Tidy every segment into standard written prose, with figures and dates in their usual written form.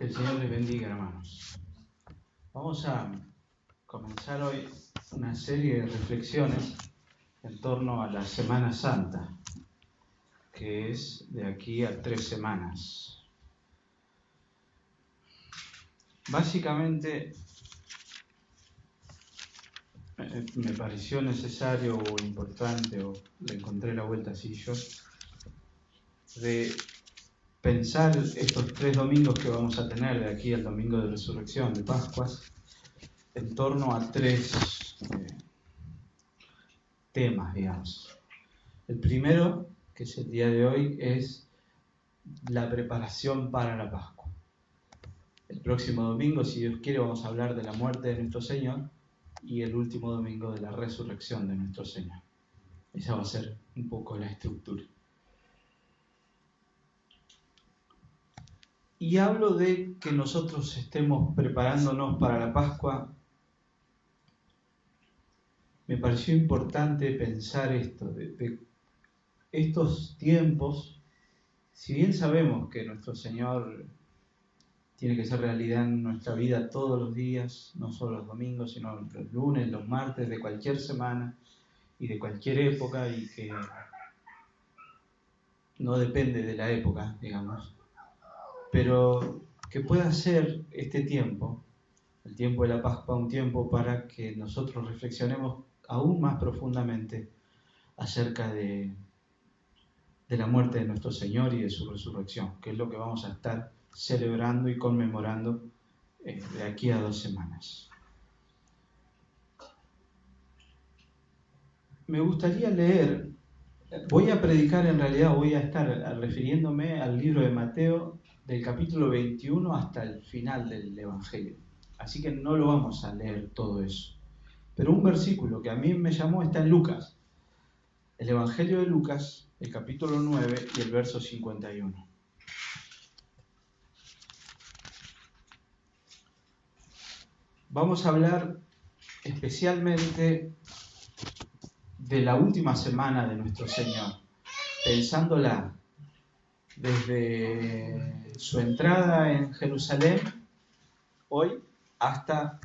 Que el Señor les bendiga, hermanos. Vamos a comenzar hoy una serie de reflexiones en torno a la Semana Santa, que es de aquí a 3 semanas. Básicamente, me pareció necesario o importante, o le encontré la vuelta así yo, de pensar estos 3 domingos que vamos a tener de aquí al domingo de Resurrección, de Pascuas, en torno a 3 temas, digamos. El primero, que es el día de hoy, es la preparación para la Pascua. El próximo domingo, si Dios quiere, vamos a hablar de la muerte de nuestro Señor y el último domingo de la resurrección de nuestro Señor. Esa va a ser un poco la estructura. Y hablo de que nosotros estemos preparándonos para la Pascua. Me pareció importante pensar esto, de estos tiempos, si bien sabemos que nuestro Señor tiene que ser realidad en nuestra vida todos los días, no solo los domingos, sino los lunes, los martes, de cualquier semana y de cualquier época, y que no depende de la época, digamos, pero que pueda ser este tiempo, el tiempo de la Pascua, un tiempo para que nosotros reflexionemos aún más profundamente acerca de la muerte de nuestro Señor y de su resurrección, que es lo que vamos a estar celebrando y conmemorando de aquí a 2 semanas. Me gustaría leer, voy a predicar, en realidad voy a estar refiriéndome al libro de Mateo, del capítulo 21 hasta el final del Evangelio. Así que no lo vamos a leer todo eso. Pero un versículo que a mí me llamó está en Lucas, el Evangelio de Lucas, el capítulo 9 y el verso 51. Vamos a hablar especialmente de la última semana de nuestro Señor, pensándola desde su entrada en Jerusalén, hoy, hasta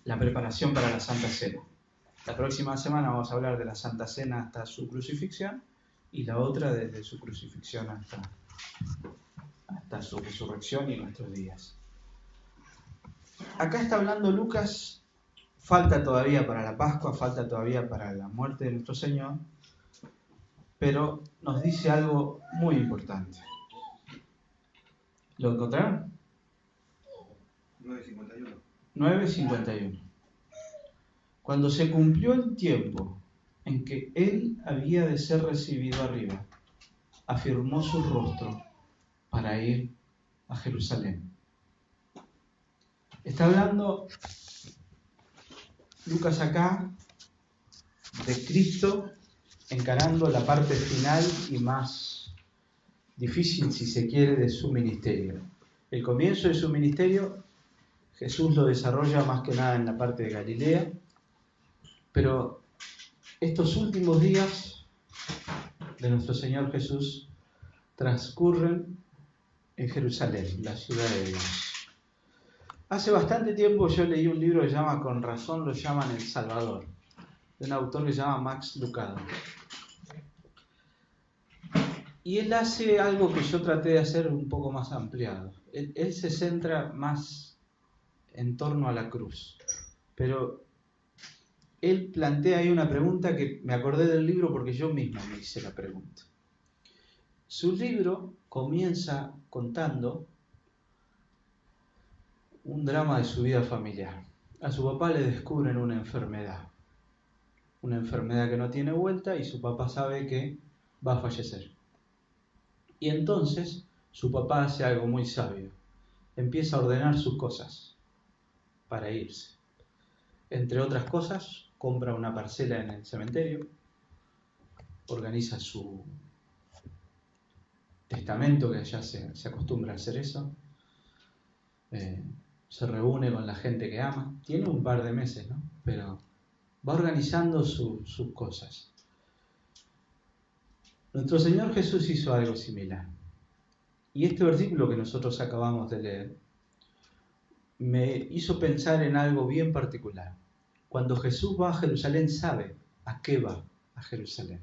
la preparación para la Santa Cena. La próxima semana vamos a hablar de la Santa Cena hasta su crucifixión, y la otra desde su crucifixión hasta su resurrección y nuestros días. Acá está hablando Lucas, falta todavía para la Pascua, falta todavía para la muerte de nuestro Señor, pero nos dice algo muy importante. ¿Lo encontraron? 9:51. 9:51. Cuando se cumplió el tiempo en que él había de ser recibido arriba, afirmó su rostro para ir a Jerusalén. Está hablando Lucas acá de Cristo encarando la parte final y más difícil, si se quiere, de su ministerio. El comienzo de su ministerio, Jesús lo desarrolla más que nada en la parte de Galilea, pero estos últimos días de nuestro Señor Jesús transcurren en Jerusalén, la ciudad de Dios. Hace bastante tiempo yo leí un libro que se llama Con razón lo llaman El Salvador, de un autor que se llama Max Lucado. Y él hace algo que yo traté de hacer un poco más ampliado. Él se centra más en torno a la cruz, pero él plantea ahí una pregunta que me acordé del libro porque yo mismo me hice la pregunta. Su libro comienza contando un drama de su vida familiar. A su papá le descubren una enfermedad que no tiene vuelta, y su papá sabe que va a fallecer. Y entonces su papá hace algo muy sabio. Empieza a ordenar sus cosas para irse. Entre otras cosas, compra una parcela en el cementerio, organiza su testamento, que allá se acostumbra a hacer eso, se reúne con la gente que ama. Tiene un par de meses, ¿no? Pero va organizando sus cosas. Nuestro Señor Jesús hizo algo similar. Y este versículo que nosotros acabamos de leer me hizo pensar en algo bien particular. Cuando Jesús va a Jerusalén, sabe a qué va a Jerusalén.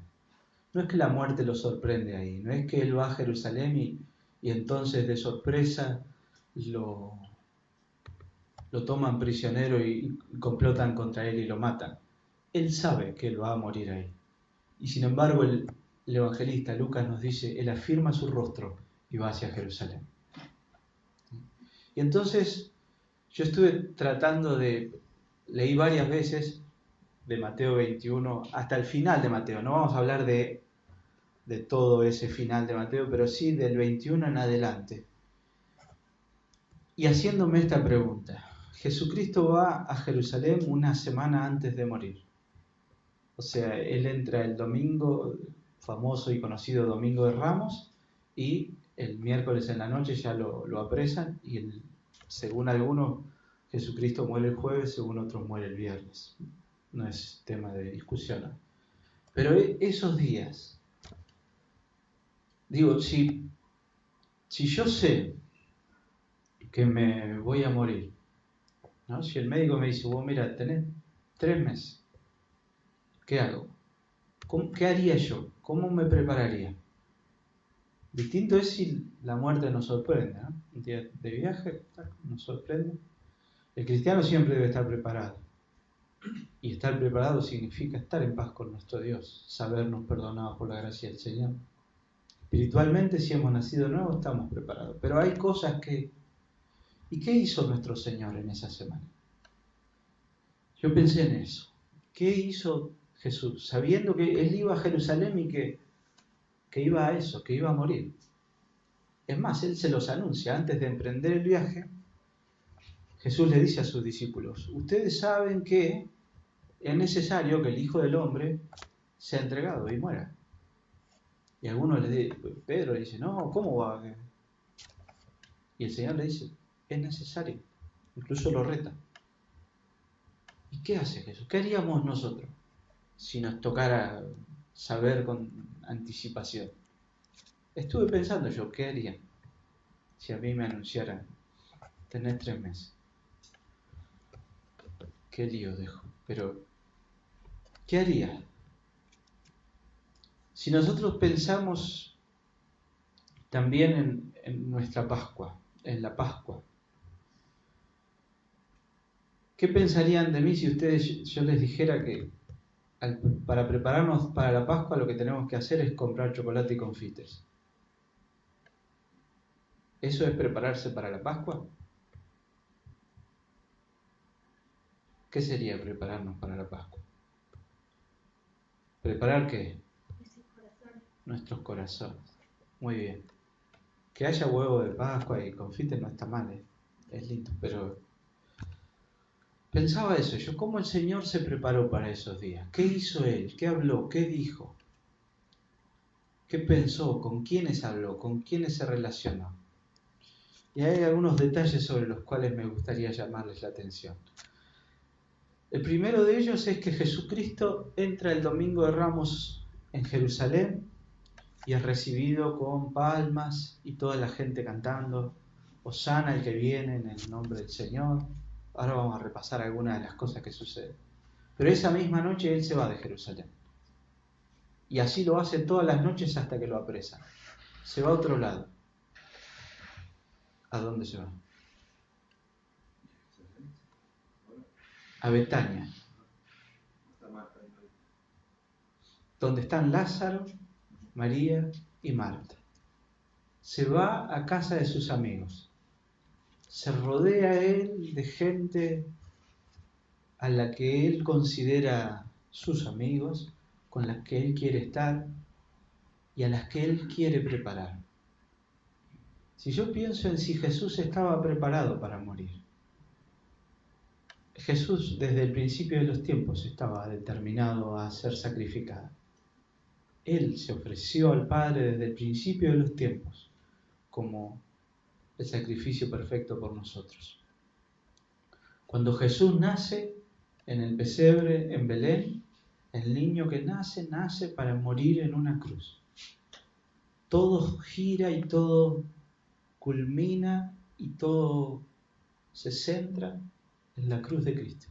No es que la muerte lo sorprende ahí, no es que él va a Jerusalén y entonces de sorpresa lo toman prisionero y complotan contra él y lo matan. Él sabe que él va a morir ahí. Y sin embargo el evangelista Lucas nos dice, él afirma su rostro y va hacia Jerusalén. Y entonces yo estuve tratando leí varias veces de Mateo 21 hasta el final de Mateo. No vamos a hablar de todo ese final de Mateo, pero sí del 21 en adelante. Y haciéndome esta pregunta, Jesucristo va a Jerusalén una semana antes de morir. O sea, él entra el domingo, famoso y conocido Domingo de Ramos, y el miércoles en la noche ya lo apresan, y según algunos, Jesucristo muere el jueves, según otros muere el viernes. No es tema de discusión. Pero esos días, digo, si yo sé que me voy a morir, ¿no? Si el médico me dice, vos mira, tenés 3 meses, ¿qué hago? ¿Qué haría yo? ¿Cómo me prepararía? Distinto es si la muerte nos sorprende, ¿no? Un día de viaje nos sorprende. El cristiano siempre debe estar preparado. Y estar preparado significa estar en paz con nuestro Dios, sabernos perdonados por la gracia del Señor. Espiritualmente, si hemos nacido nuevo, estamos preparados. Pero hay cosas que... ¿Y qué hizo nuestro Señor en esa semana? Yo pensé en eso. ¿Qué hizo Jesús? Sabiendo que Él iba a Jerusalén y que iba a eso, que iba a morir. Es más, Él se los anuncia antes de emprender el viaje. Jesús le dice a sus discípulos, ustedes saben que es necesario que el Hijo del Hombre sea entregado y muera. Y algunos le dicen, Pedro le dice, no, ¿cómo va? Y el Señor le dice, es necesario. Incluso lo reta. ¿Y qué hace Jesús? ¿Qué haríamos nosotros si nos tocara saber con anticipación? Estuve pensando yo, ¿qué haría si a mí me anunciaran tener 3 meses? Qué lío dejo. Pero, ¿qué haría? Si nosotros pensamos también en nuestra Pascua, en la Pascua, ¿qué pensarían de mí si yo les dijera que para prepararnos para la Pascua lo que tenemos que hacer es comprar chocolate y confites? ¿Eso es prepararse para la Pascua? ¿Qué sería prepararnos para la Pascua? ¿Preparar qué? Nuestros corazones. Muy bien. Que haya huevo de Pascua y confites no está mal, es lindo, pero pensaba eso yo, cómo el Señor se preparó para esos días. ¿Qué hizo Él? ¿Qué habló? ¿Qué dijo? ¿Qué pensó? ¿Con quiénes habló? ¿Con quiénes se relacionó? Y hay algunos detalles sobre los cuales me gustaría llamarles la atención. El primero de ellos es que Jesucristo entra el Domingo de Ramos en Jerusalén y es recibido con palmas y toda la gente cantando, Hosana el que viene en el nombre del Señor. Ahora vamos a repasar algunas de las cosas que suceden. Pero esa misma noche Él se va de Jerusalén. Y así lo hace todas las noches hasta que lo apresan. Se va a otro lado. ¿A dónde se va? A Betania, donde están Lázaro, María y Marta. Se va a casa de sus amigos. Se rodea él de gente a la que él considera sus amigos, con las que él quiere estar y a las que él quiere preparar. Si yo pienso en si Jesús estaba preparado para morir, Jesús desde el principio de los tiempos estaba determinado a ser sacrificado. Él se ofreció al Padre desde el principio de los tiempos como el sacrificio perfecto por nosotros. Cuando Jesús nace en el pesebre en Belén, el niño que nace para morir en una cruz. Todo gira y todo culmina y todo se centra en la cruz de Cristo.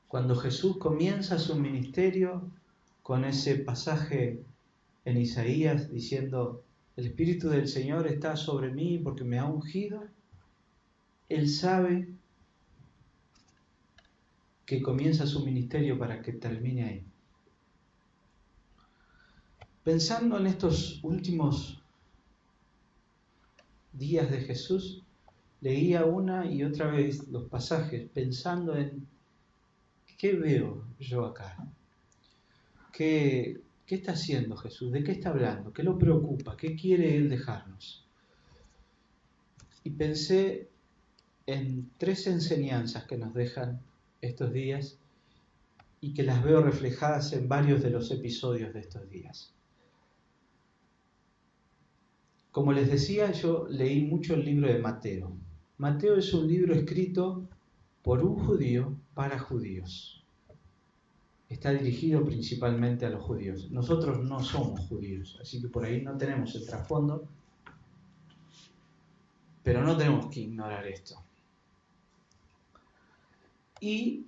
Cuando Jesús comienza su ministerio con ese pasaje en Isaías diciendo, el Espíritu del Señor está sobre mí porque me ha ungido, Él sabe que comienza su ministerio para que termine ahí. Pensando en estos últimos días de Jesús, leía una y otra vez los pasajes pensando en ¿qué veo yo acá? ¿Qué está haciendo Jesús? ¿De qué está hablando? ¿Qué lo preocupa? ¿Qué quiere Él dejarnos? Y pensé en 3 enseñanzas que nos dejan estos días y que las veo reflejadas en varios de los episodios de estos días. Como les decía, yo leí mucho el libro de Mateo. Mateo es un libro escrito por un judío para judíos. Está dirigido principalmente a los judíos. Nosotros no somos judíos, así que por ahí no tenemos el trasfondo, pero no tenemos que ignorar esto. Y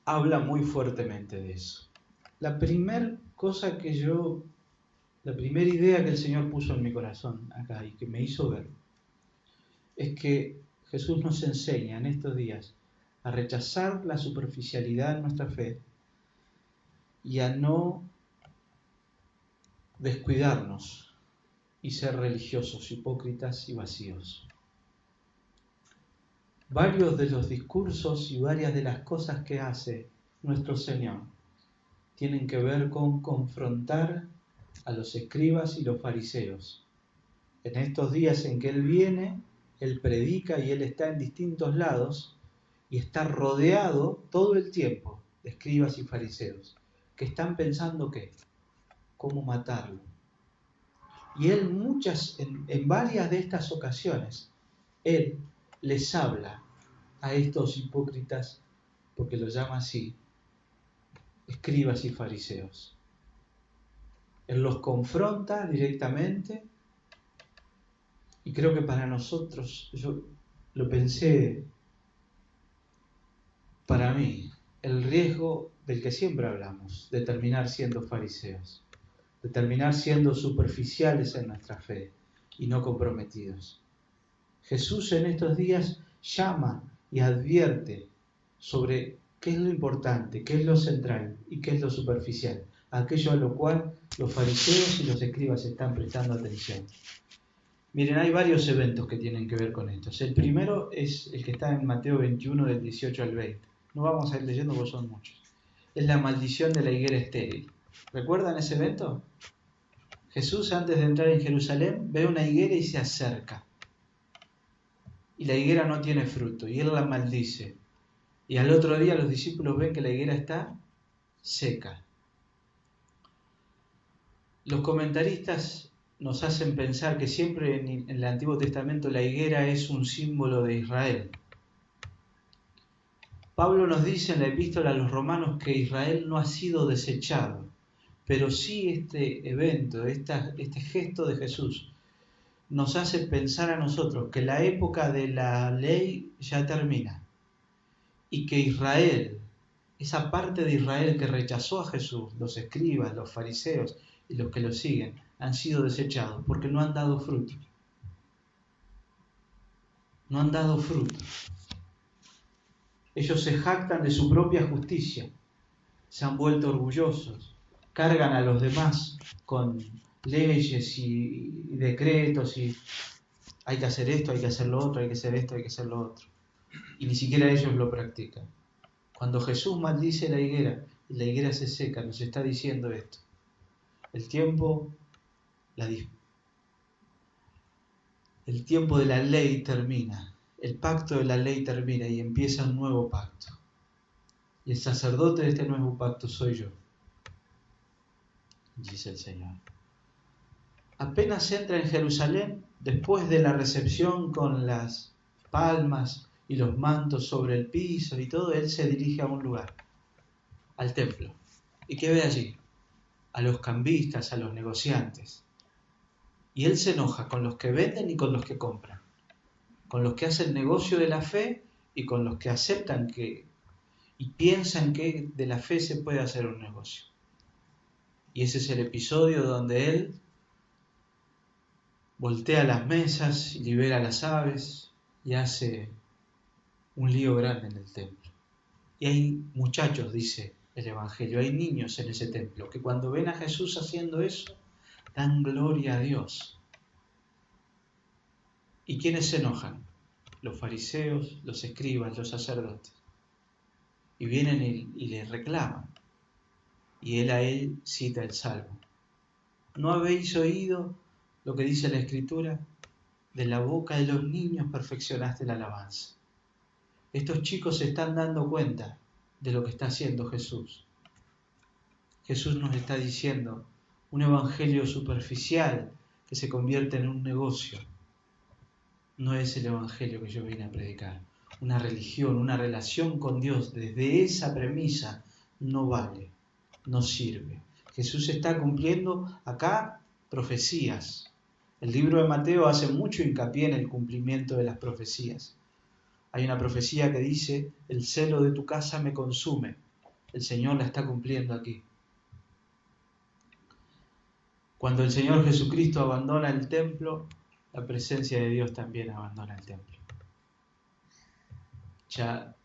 habla muy fuertemente de eso. La primera idea que el Señor puso en mi corazón acá y que me hizo ver, es que Jesús nos enseña en estos días a rechazar la superficialidad de nuestra fe y a no descuidarnos y ser religiosos, hipócritas y vacíos. Varios de los discursos y varias de las cosas que hace nuestro Señor tienen que ver con confrontar a los escribas y los fariseos. En estos días en que Él viene, Él predica y Él está en distintos lados y está rodeado todo el tiempo de escribas y fariseos que están pensando ¿qué? ¿Cómo matarlo? Y Él en varias de estas ocasiones, Él les habla a estos hipócritas, porque los llama así, escribas y fariseos. Él los confronta directamente y creo que para nosotros, yo lo pensé para mí, el riesgo del que siempre hablamos, de terminar siendo fariseos, de terminar siendo superficiales en nuestra fe y no comprometidos. Jesús en estos días llama y advierte sobre qué es lo importante, qué es lo central y qué es lo superficial, aquello a lo cual los fariseos y los escribas están prestando atención. Miren, hay varios eventos que tienen que ver con esto. El primero es el que está en Mateo 21 del 18 al 20. No vamos a ir leyendo porque son muchos. Es la maldición de la higuera estéril. ¿Recuerdan ese evento? Jesús, antes de entrar en Jerusalén, ve una higuera y se acerca. Y la higuera no tiene fruto, y Él la maldice. Y al otro día los discípulos ven que la higuera está seca. Los comentaristas nos hacen pensar que siempre en el Antiguo Testamento la higuera es un símbolo de Israel. Pablo nos dice en la epístola a los romanos que Israel no ha sido desechado, pero sí este evento, este gesto de Jesús, nos hace pensar a nosotros que la época de la ley ya termina y que Israel, esa parte de Israel que rechazó a Jesús, los escribas, los fariseos y los que lo siguen, han sido desechados porque no han dado fruto. No han dado fruto. Ellos se jactan de su propia justicia, se han vuelto orgullosos, cargan a los demás con leyes y decretos y hay que hacer esto, hay que hacer lo otro, hay que hacer esto, hay que hacer lo otro. Y ni siquiera ellos lo practican. Cuando Jesús maldice la higuera y la higuera se seca, nos está diciendo esto. El tiempo de la ley termina. El pacto de la ley termina y empieza un nuevo pacto. Y el sacerdote de este nuevo pacto soy yo, dice el Señor. Apenas entra en Jerusalén, después de la recepción con las palmas y los mantos sobre el piso y todo, Él se dirige a un lugar, al templo. ¿Y qué ve allí? A los cambistas, a los negociantes. Y Él se enoja con los que venden y con los que compran, con los que hacen negocio de la fe y con los que aceptan que y piensan que de la fe se puede hacer un negocio. Y ese es el episodio donde Él voltea las mesas y libera a las aves y hace un lío grande en el templo. Y hay muchachos, dice el Evangelio, hay niños en ese templo que cuando ven a Jesús haciendo eso, dan gloria a Dios. ¿Y quiénes se enojan? Los fariseos, los escribas, los sacerdotes. Y vienen y le reclaman. Y él cita el Salmo. ¿No habéis oído lo que dice la Escritura? De la boca de los niños perfeccionaste la alabanza. Estos chicos se están dando cuenta de lo que está haciendo Jesús. Jesús nos está diciendo un evangelio superficial que se convierte en un negocio. No es el evangelio que yo vine a predicar. Una religión, una relación con Dios desde esa premisa no vale, no sirve. Jesús está cumpliendo acá profecías. El libro de Mateo hace mucho hincapié en el cumplimiento de las profecías. Hay una profecía que dice, el celo de tu casa me consume. El Señor la está cumpliendo aquí. Cuando el Señor Jesucristo abandona el templo, la presencia de Dios también abandona el templo. Ya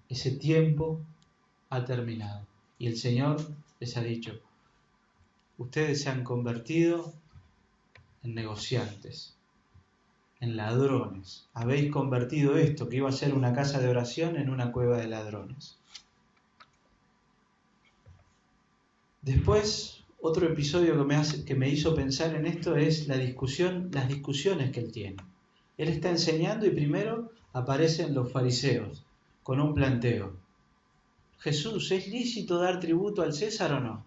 ese tiempo ha terminado. Y el Señor les ha dicho, ustedes se han convertido en negociantes, en ladrones. Habéis convertido esto, que iba a ser una casa de oración, en una cueva de ladrones. Después, otro episodio que me hizo pensar en esto es las discusiones que él tiene. Él está enseñando y primero aparecen los fariseos con un planteo. Jesús, ¿es lícito dar tributo al César o no?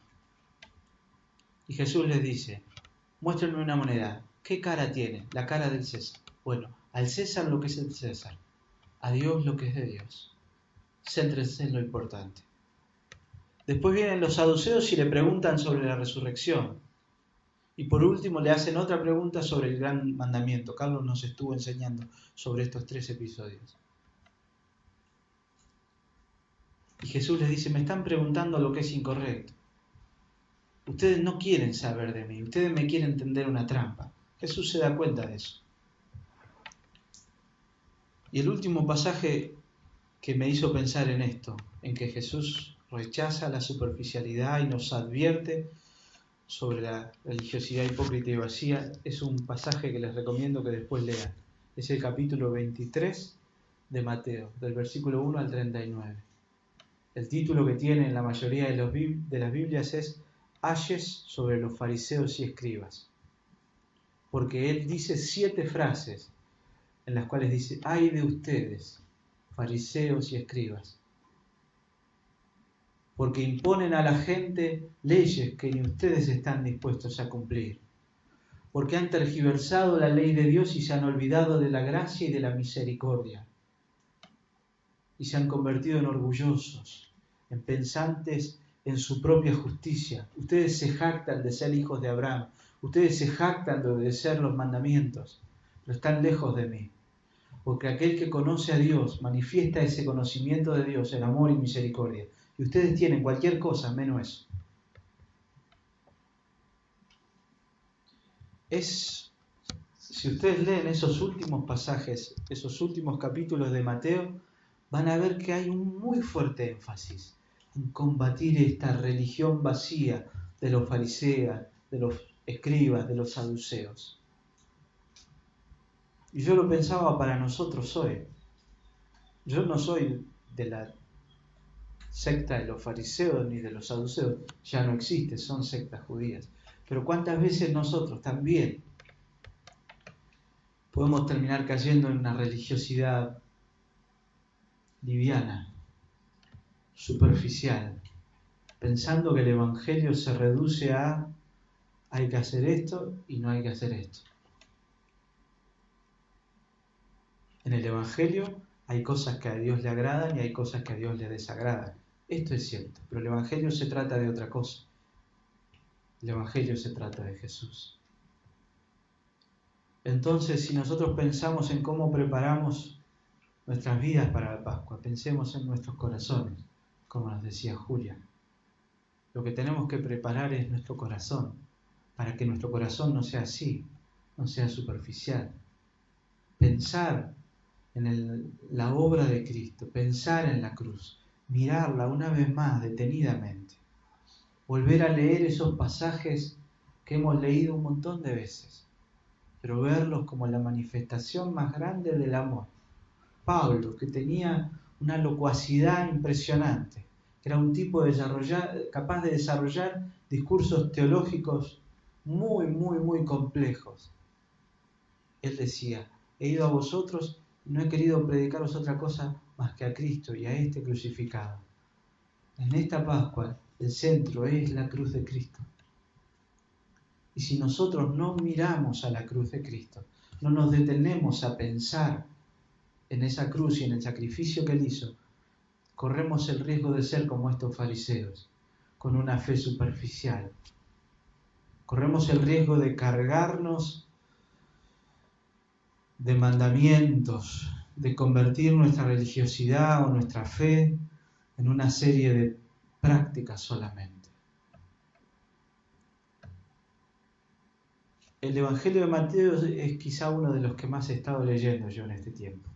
Y Jesús les dice, muéstrenme una moneda. ¿Qué cara tiene? La cara del César. Bueno, al César lo que es el César, a Dios lo que es de Dios. Céntrense en lo importante. Después vienen los saduceos y le preguntan sobre la resurrección. Y por último le hacen otra pregunta sobre el gran mandamiento. Carlos nos estuvo enseñando sobre estos 3 episodios. Y Jesús les dice, me están preguntando lo que es incorrecto. Ustedes no quieren saber de mí, ustedes me quieren tender una trampa. Jesús se da cuenta de eso. Y el último pasaje que me hizo pensar en esto, en que Jesús rechaza la superficialidad y nos advierte sobre la religiosidad hipócrita y vacía, es un pasaje que les recomiendo que después lean. Es el capítulo 23 de Mateo, del versículo 1 al 39. El título que tiene en la mayoría de las Biblias es Ayes sobre los fariseos y escribas. Porque él dice 7 frases en las cuales dice, ay de ustedes, fariseos y escribas, porque imponen a la gente leyes que ni ustedes están dispuestos a cumplir, porque han tergiversado la ley de Dios y se han olvidado de la gracia y de la misericordia, y se han convertido en orgullosos, en pensantes en su propia justicia. Ustedes se jactan de ser hijos de Abraham, ustedes se jactan de obedecer los mandamientos, pero están lejos de mí. Porque aquel que conoce a Dios manifiesta ese conocimiento de Dios en amor y misericordia. Y ustedes tienen cualquier cosa menos eso. Si ustedes leen esos últimos pasajes, esos últimos capítulos de Mateo, van a ver que hay un muy fuerte énfasis en combatir esta religión vacía de los fariseos, de los escribas, de los saduceos. Y yo lo pensaba para nosotros hoy. Yo no soy de la secta de los fariseos ni de los saduceos, ya no existe, son sectas judías. Pero ¿cuántas veces nosotros también podemos terminar cayendo en una religiosidad liviana, superficial, pensando que el Evangelio se reduce a hay que hacer esto y no hay que hacer esto? En el Evangelio hay cosas que a Dios le agradan y hay cosas que a Dios le desagradan. Esto es cierto, pero el Evangelio se trata de otra cosa. El Evangelio se trata de Jesús. Entonces, si nosotros pensamos en cómo preparamos nuestras vidas para la Pascua, pensemos en nuestros corazones, como nos decía Julia. Lo que tenemos que preparar es nuestro corazón, para que nuestro corazón no sea así, no sea superficial. Pensar en la obra de Cristo, pensar en la cruz, mirarla una vez más detenidamente, volver a leer esos pasajes que hemos leído un montón de veces, pero verlos como la manifestación más grande del amor. Pablo, que tenía una locuacidad impresionante, era un tipo capaz de desarrollar discursos teológicos muy complejos. Él decía: he ido a vosotros y no he querido predicaros otra cosa más que a Cristo y a este crucificado. En esta Pascua el centro es la cruz de Cristo. Y si nosotros no miramos a la cruz de Cristo, no nos detenemos a pensar en esa cruz y en el sacrificio que Él hizo, corremos el riesgo de ser como estos fariseos, con una fe superficial. Corremos el riesgo de cargarnos de mandamientos, de convertir nuestra religiosidad o nuestra fe en una serie de prácticas solamente. El Evangelio de Mateo es quizá uno de los que más he estado leyendo yo en este tiempo.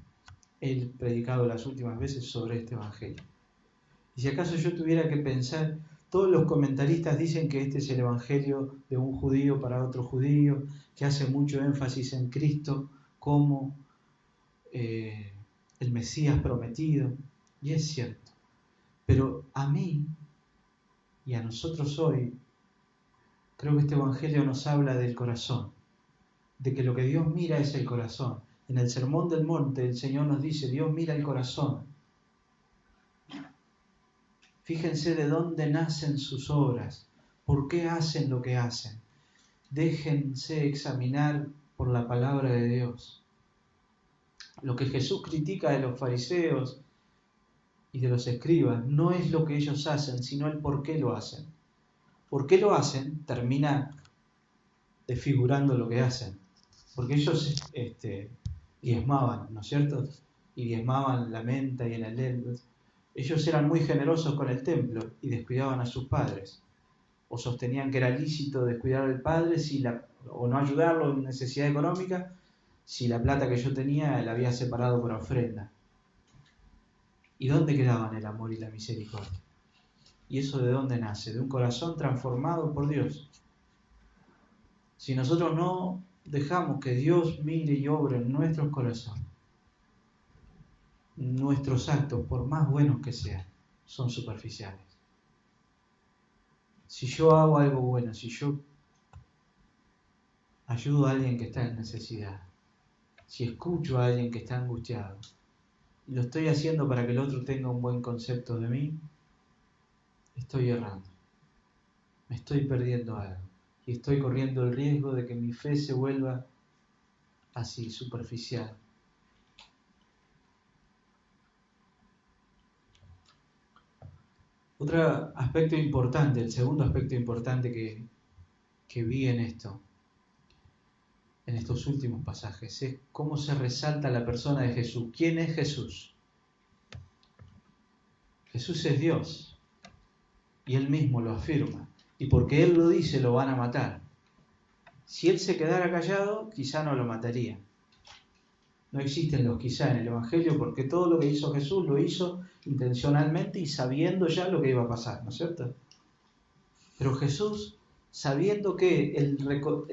He predicado las últimas veces sobre este Evangelio. Y si acaso yo tuviera que pensar, todos los comentaristas dicen que este es el Evangelio de un judío para otro judío, que hace mucho énfasis en Cristo como el Mesías prometido, y es cierto. Pero a mí y a nosotros hoy, creo que este Evangelio nos habla del corazón, de que lo que Dios mira es el corazón. En el Sermón del Monte el Señor nos dice: Dios mira el corazón. Fíjense de dónde nacen sus obras, por qué hacen lo que hacen. Déjense examinar por la palabra de Dios. Lo que Jesús critica de los fariseos y de los escribas no es lo que ellos hacen, sino el por qué lo hacen. ¿Por qué lo hacen? Termina desfigurando lo que hacen. Porque ellos diezmaban, ¿no es cierto? Y diezmaban la menta y en el lendo. Ellos eran muy generosos con el templo y descuidaban a sus padres. O sostenían que era lícito descuidar al padre o no ayudarlo en necesidad económica si la plata que yo tenía la había separado por ofrenda. ¿Y dónde quedaban el amor y la misericordia? ¿Y eso de dónde nace? De un corazón transformado por Dios. Si nosotros no dejamos que Dios mire y obre en nuestros corazones, nuestros actos, por más buenos que sean, son superficiales. Si yo hago algo bueno, si yo ayudo a alguien que está en necesidad, si escucho a alguien que está angustiado, y lo estoy haciendo para que el otro tenga un buen concepto de mí, estoy errando. Me estoy perdiendo algo. Y estoy corriendo el riesgo de que mi fe se vuelva así, superficial. Otro aspecto importante, el segundo aspecto importante que vi en estos últimos pasajes, es cómo se resalta la persona de Jesús. ¿Quién es Jesús? Jesús es Dios, y Él mismo lo afirma, y porque Él lo dice, lo van a matar. Si Él se quedara callado, quizá no lo mataría. No existen los quizá en el Evangelio, porque todo lo que hizo Jesús lo hizo intencionalmente y sabiendo ya lo que iba a pasar, ¿no es cierto? Pero Jesús, sabiendo que el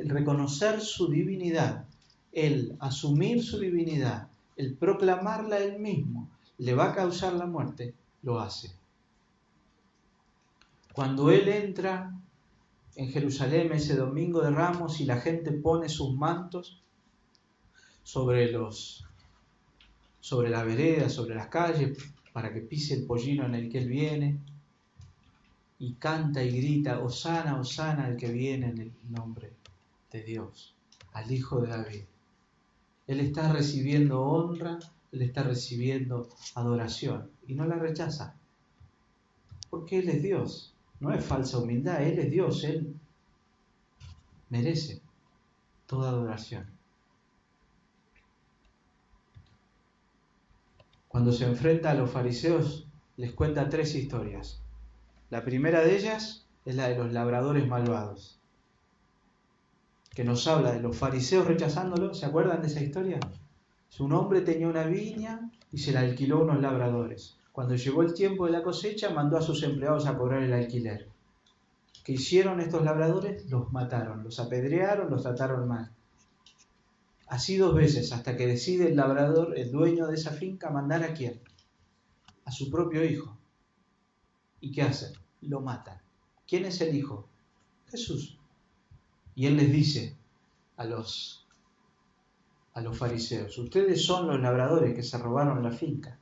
reconocer su divinidad, el asumir su divinidad, el proclamarla Él mismo, le va a causar la muerte, lo hace. Cuando Él entra en Jerusalén ese domingo de Ramos y la gente pone sus mantos sobre la vereda, sobre las calles, para que pise el pollino en el que Él viene, y canta y grita: Hosana, Hosana, el que viene en el nombre de Dios, al Hijo de David. Él está recibiendo honra, Él está recibiendo adoración, y no la rechaza, porque Él es Dios. No es falsa humildad, Él es Dios, Él merece toda adoración. Cuando se enfrenta a los fariseos, les cuenta 3 historias. La primera de ellas es la de los labradores malvados, que nos habla de los fariseos rechazándolo. ¿Se acuerdan de esa historia? Un hombre tenía una viña y se la alquiló a unos labradores. Cuando llegó el tiempo de la cosecha, mandó a sus empleados a cobrar el alquiler. ¿Qué hicieron estos labradores? Los mataron, los apedrearon, los trataron mal. Así 2 veces, hasta que decide el labrador, el dueño de esa finca, mandar ¿a quién? A su propio hijo. ¿Y qué hacen? Lo matan. ¿Quién es el hijo? Jesús. Y él les dice a los fariseos: ustedes son los labradores que se robaron la finca.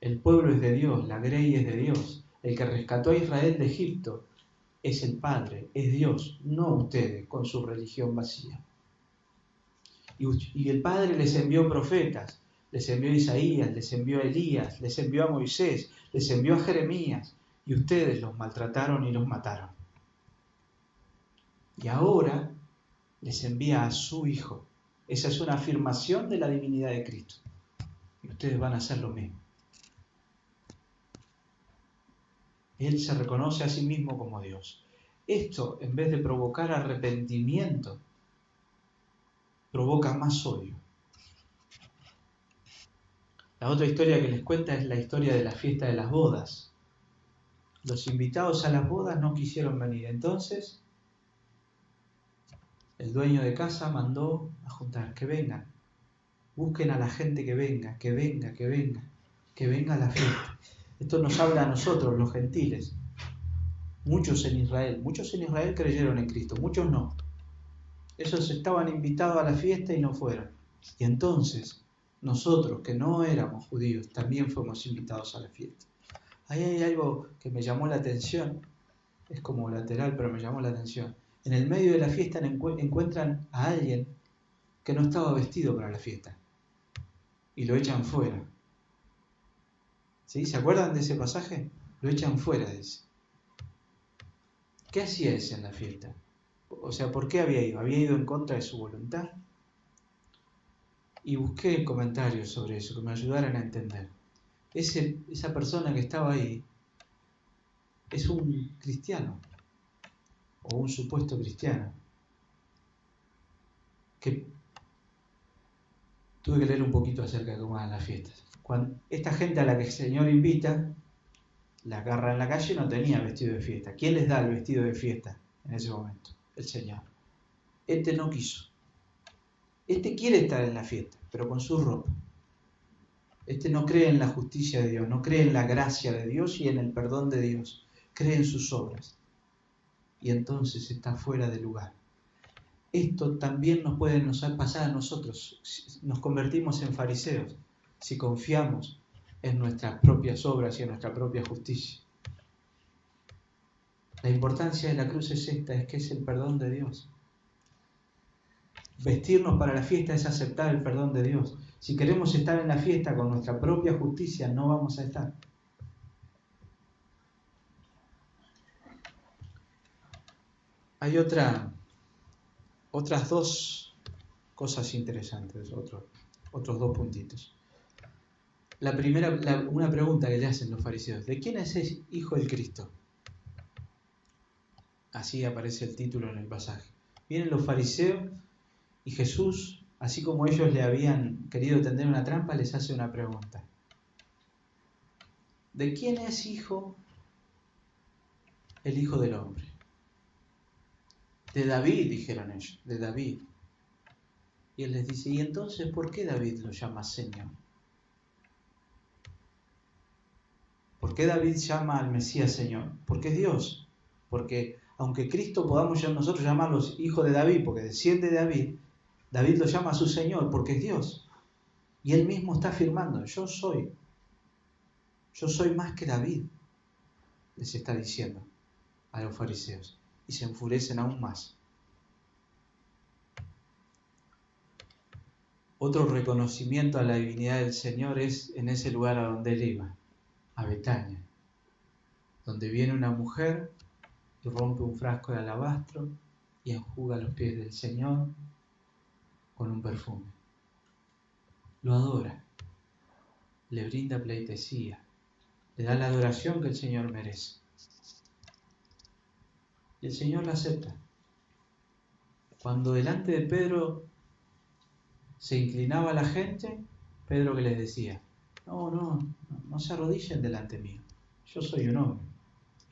El pueblo es de Dios, la grey es de Dios. El que rescató a Israel de Egipto es el Padre, es Dios, no ustedes con su religión vacía. Y el Padre les envió profetas, les envió a Isaías, les envió a Elías, les envió a Moisés, les envió a Jeremías, y ustedes los maltrataron y los mataron. Y ahora les envía a su Hijo. Esa es una afirmación de la divinidad de Cristo. Y ustedes van a hacer lo mismo. Él se reconoce a sí mismo como Dios. Esto, en vez de provocar arrepentimiento, provoca más odio. La otra historia que les cuenta es la historia de la fiesta de las bodas. Los invitados a las bodas no quisieron venir. Entonces, el dueño de casa mandó a juntar, que vengan. Busquen a la gente que venga, que venga, que venga, que venga a la fiesta. Esto nos habla a nosotros, los gentiles. Muchos en Israel creyeron en Cristo, muchos no. Esos estaban invitados a la fiesta y no fueron. Y entonces, nosotros que no éramos judíos, también fuimos invitados a la fiesta. Ahí hay algo que me llamó la atención, es como lateral, pero me llamó la atención. En el medio de la fiesta encuentran a alguien que no estaba vestido para la fiesta y lo echan fuera. ¿Sí? ¿Se acuerdan de ese pasaje? Lo echan fuera, dice. ¿Qué hacía ese en la fiesta? O sea, ¿por qué había ido? ¿Había ido en contra de su voluntad? Y busqué comentarios sobre eso que me ayudaran a entender. Esa persona que estaba ahí es un cristiano o un supuesto cristiano que tuve que leer un poquito acerca de cómo eran las fiestas. Cuando esta gente a la que el Señor invita, la agarra en la calle, no tenía vestido de fiesta. ¿Quién les da el vestido de fiesta en ese momento? El Señor. Este no quiso. Este quiere estar en la fiesta, pero con su ropa. Este no cree en la justicia de Dios, no cree en la gracia de Dios y en el perdón de Dios. Cree en sus obras. Y entonces está fuera de lugar. Esto también nos puede pasar a nosotros. Nos convertimos en fariseos si confiamos en nuestras propias obras y en nuestra propia justicia. La importancia de la cruz es esta, es que es el perdón de Dios. Vestirnos para la fiesta es aceptar el perdón de Dios. Si queremos estar en la fiesta con nuestra propia justicia, no vamos a estar. Hay otras 2 cosas interesantes, otros 2 puntitos. La primera, una pregunta que le hacen los fariseos: ¿de quién es el Hijo del Cristo? Así aparece el título en el pasaje. Vienen los fariseos y Jesús, así como ellos le habían querido tender una trampa, les hace una pregunta. ¿De quién es hijo el Hijo del Hombre? De David, dijeron ellos, de David. Y él les dice: ¿y entonces por qué David lo llama Señor? ¿Por qué David llama al Mesías Señor? Porque es Dios. Porque aunque Cristo podamos nosotros llamarlos hijo de David, porque desciende de David, David lo llama a su Señor porque es Dios. Y él mismo está afirmando: yo soy más que David, les está diciendo a los fariseos. Y se enfurecen aún más. Otro reconocimiento a la divinidad del Señor es en ese lugar a donde él iba, a Betania, donde viene una mujer y rompe un frasco de alabastro y enjuga los pies del Señor con un perfume. Lo adora. le brinda pleitesía, le da la adoración que el Señor merece. Y el Señor la acepta. Cuando delante de Pedro se inclinaba la gente, Pedro que les decía, no se arrodillen delante mío, yo soy un hombre.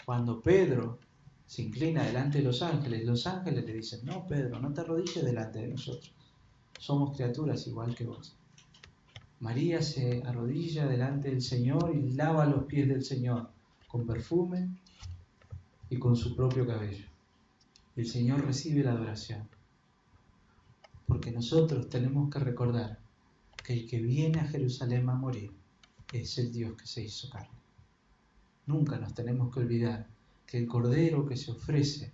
Cuando Pedro se inclina delante de los ángeles le dicen, no Pedro, no te arrodilles delante de nosotros, somos criaturas igual que vos. María se arrodilla delante del Señor y lava los pies del Señor con perfume y con su propio cabello. El Señor recibe la adoración. Porque nosotros tenemos que recordar que el que viene a Jerusalén a morir es el Dios que se hizo carne. Nunca nos tenemos que olvidar que el Cordero que se ofrece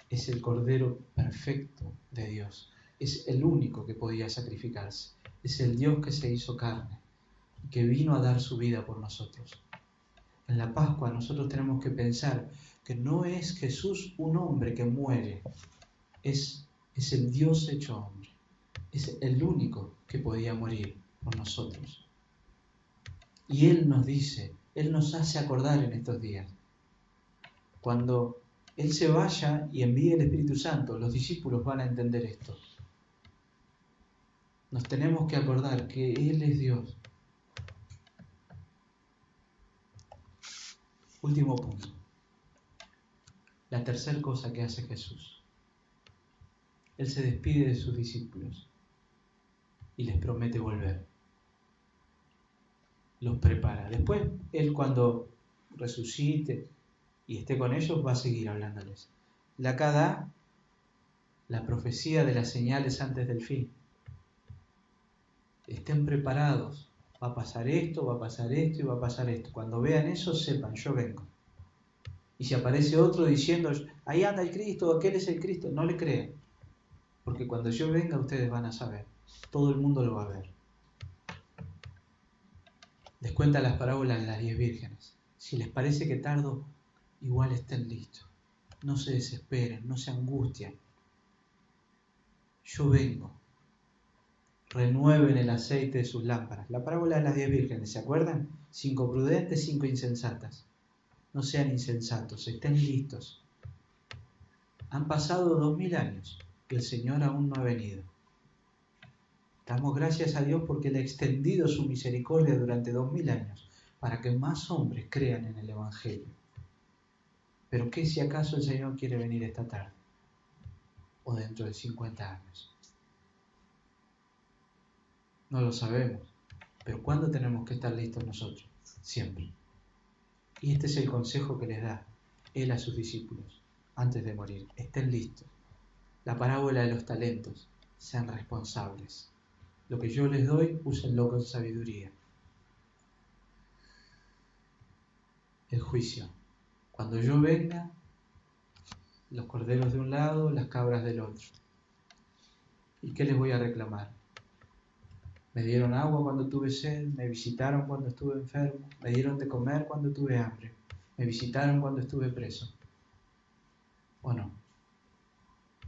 es el Cordero perfecto de Dios. Es el único que podía sacrificarse. Es el Dios que se hizo carne y que vino a dar su vida por nosotros. En la Pascua nosotros tenemos que pensar que no es Jesús un hombre que muere, es el Dios hecho hombre. Es el único que podía morir por nosotros. Y Él nos dice, Él nos hace acordar en estos días. Cuando Él se vaya y envíe el Espíritu Santo, los discípulos van a entender esto. Nos tenemos que acordar que Él es Dios. Último punto. La tercera cosa que hace Jesús. Él se despide de sus discípulos y les promete volver. Los prepara. Después, Él cuando resucite y esté con ellos, va a seguir hablándoles. Acá da la profecía de las señales antes del fin. Estén preparados. Va a pasar esto, va a pasar esto y va a pasar esto. Cuando vean eso, sepan, yo vengo. Y si aparece otro diciendo, ahí anda el Cristo, aquel es el Cristo, no le crean. Porque cuando yo venga, ustedes van a saber. Todo el mundo lo va a ver. Les cuenta las parábolas de las 10 vírgenes. Si les parece que tardo, igual estén listos. No se desesperen, no se angustien. Yo vengo. Renueven el aceite de sus lámparas. La parábola de las 10 vírgenes, ¿se acuerdan? 5 prudentes, 5 insensatas. No sean insensatos, estén listos. Han pasado 2000 años y el Señor aún no ha venido. Damos gracias a Dios porque Él ha extendido su misericordia durante 2000 años para que más hombres crean en el Evangelio. Pero ¿qué si acaso el Señor quiere venir esta tarde? O dentro de 50 años. No lo sabemos. Pero ¿cuándo tenemos que estar listos nosotros? Siempre. Y este es el consejo que les da Él a sus discípulos antes de morir. Estén listos. La parábola de los talentos. Sean responsables. Lo que yo les doy, úsenlo con sabiduría. El juicio. Cuando yo venga, los corderos de un lado, las cabras del otro. ¿Y qué les voy a reclamar? Me dieron agua cuando tuve sed, me visitaron cuando estuve enfermo, me dieron de comer cuando tuve hambre, me visitaron cuando estuve preso. ¿O no?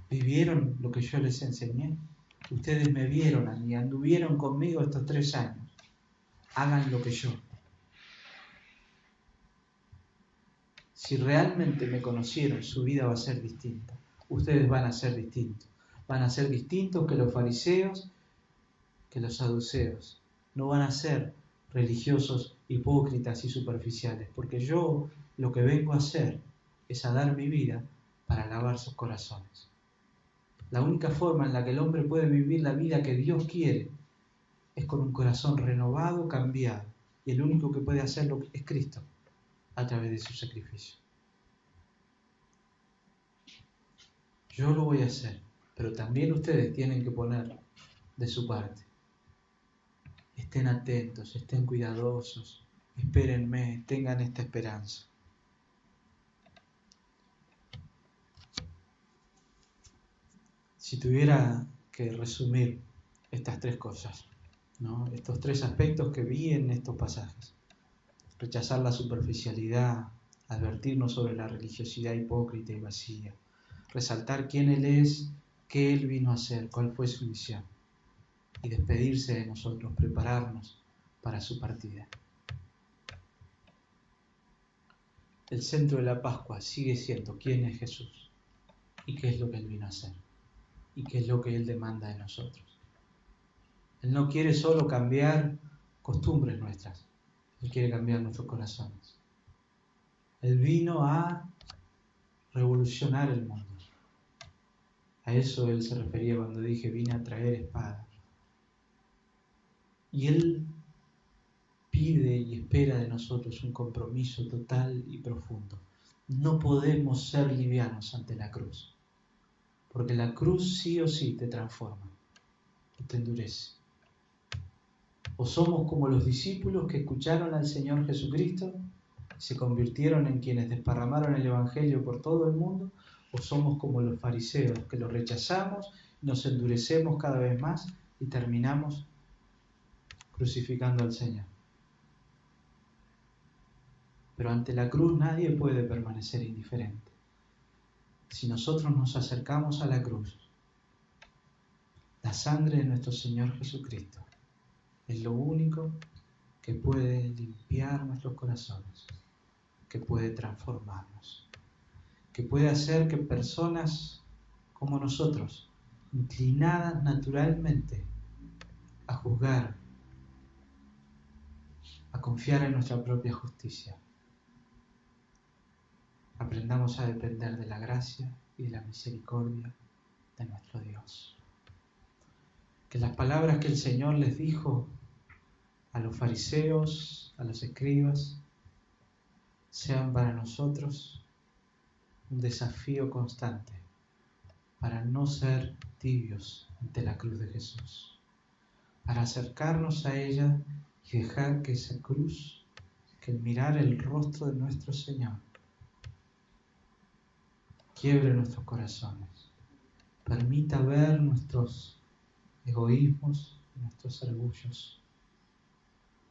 ¿Vivieron lo que yo les enseñé? Ustedes me vieron a mí, anduvieron conmigo estos 3 años. Hagan lo que yo. Si realmente me conocieron, su vida va a ser distinta. Ustedes van a ser distintos. Van a ser distintos que los fariseos, que los saduceos. No van a ser religiosos, hipócritas y superficiales, porque yo lo que vengo a hacer es a dar mi vida para lavar sus corazones. La única forma en la que el hombre puede vivir la vida que Dios quiere es con un corazón renovado, cambiado. Y el único que puede hacerlo es Cristo, a través de su sacrificio. Yo lo voy a hacer, pero también ustedes tienen que poner de su parte. Estén atentos, estén cuidadosos, espérenme, tengan esta esperanza. Si tuviera que resumir estas 3 cosas, ¿no? Estos 3 aspectos que vi en estos pasajes. Rechazar la superficialidad, advertirnos sobre la religiosidad hipócrita y vacía, resaltar quién Él es, qué Él vino a hacer, cuál fue su misión, y despedirse de nosotros, prepararnos para su partida. El centro de la Pascua sigue siendo quién es Jesús y qué es lo que Él vino a hacer y qué es lo que Él demanda de nosotros. Él no quiere solo cambiar costumbres nuestras, Él quiere cambiar nuestros corazones. Él vino a revolucionar el mundo. A eso Él se refería cuando dije, vine a traer espada. Y Él pide y espera de nosotros un compromiso total y profundo. No podemos ser livianos ante la cruz, porque la cruz sí o sí te transforma y te endurece. O somos como los discípulos que escucharon al Señor Jesucristo y se convirtieron en quienes desparramaron el Evangelio por todo el mundo, o somos como los fariseos que lo rechazamos, nos endurecemos cada vez más y terminamos crucificando al Señor. Pero ante la cruz nadie puede permanecer indiferente. Si nosotros nos acercamos a la cruz, la sangre de nuestro Señor Jesucristo es lo único que puede limpiar nuestros corazones, que puede transformarnos, que puede hacer que personas como nosotros, inclinadas naturalmente a juzgar, a confiar en nuestra propia justicia, aprendamos a depender de la gracia y de la misericordia de nuestro Dios. Que las palabras que el Señor les dijo a los fariseos, a los escribas, sean para nosotros un desafío constante para no ser tibios ante la cruz de Jesús, para acercarnos a ella y dejar que esa cruz, que el mirar el rostro de nuestro Señor, quiebre nuestros corazones, permita ver nuestros egoísmos y nuestros orgullos,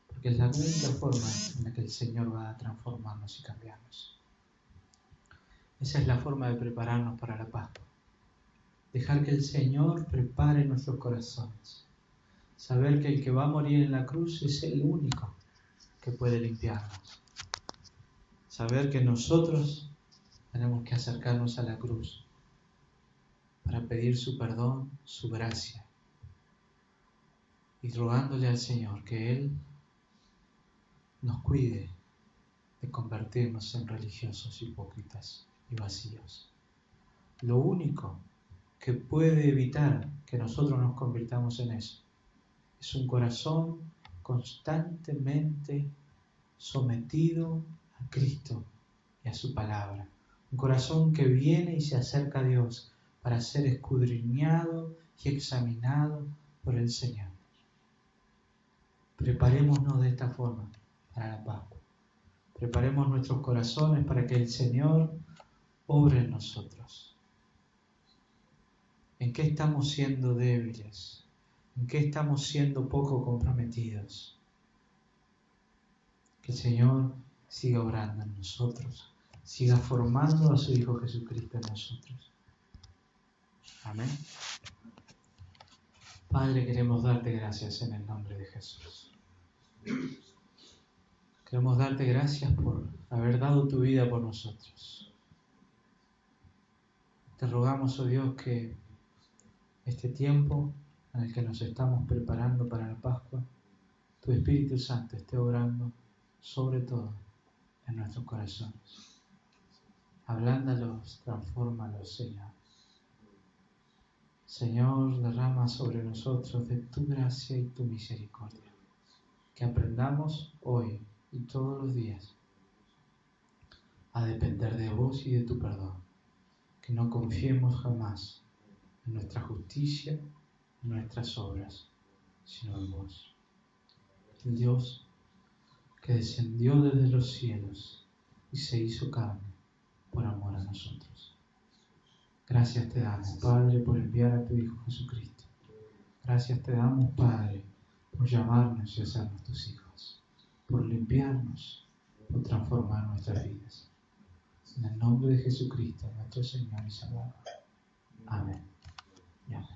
porque es la única forma en la que el Señor va a transformarnos y cambiarnos. Esa es la forma de prepararnos para la Pascua. Dejar que el Señor prepare nuestros corazones. Saber que el que va a morir en la cruz es el único que puede limpiarnos. Saber que nosotros tenemos que acercarnos a la cruz para pedir su perdón, su gracia, y rogándole al Señor que Él nos cuide de convertirnos en religiosos hipócritas y vacíos. Lo único que puede evitar que nosotros nos convirtamos en eso es un corazón constantemente sometido a Cristo y a su palabra. Un corazón que viene y se acerca a Dios para ser escudriñado y examinado por el Señor. Preparémonos de esta forma para la Pascua. Preparemos nuestros corazones para que el Señor obre en nosotros. ¿En qué estamos siendo débiles? ¿En qué estamos siendo poco comprometidos? Que el Señor siga obrando en nosotros, siga formando a su Hijo Jesucristo en nosotros. Amén. Padre, queremos darte gracias en el nombre de Jesús. Queremos darte gracias por haber dado tu vida por nosotros. Te rogamos, oh Dios, que este tiempo en el que nos estamos preparando para la Pascua, tu Espíritu Santo esté obrando sobre todo en nuestros corazones. Ablándalos, transfórmalos, Señor. Señor, derrama sobre nosotros de tu gracia y tu misericordia. Que aprendamos hoy y todos los días a depender de vos y de tu perdón. Que no confiemos jamás en nuestra justicia, en nuestras obras, sino en vos. El Dios que descendió desde los cielos y se hizo carne por amor a nosotros. Gracias te damos, Padre, por enviar a tu Hijo Jesucristo. Gracias te damos, Padre, por llamarnos y hacernos tus hijos, por limpiarnos, por transformar nuestras vidas. En el nombre de Jesucristo, nuestro Señor y Salvador. Amén. Y amén.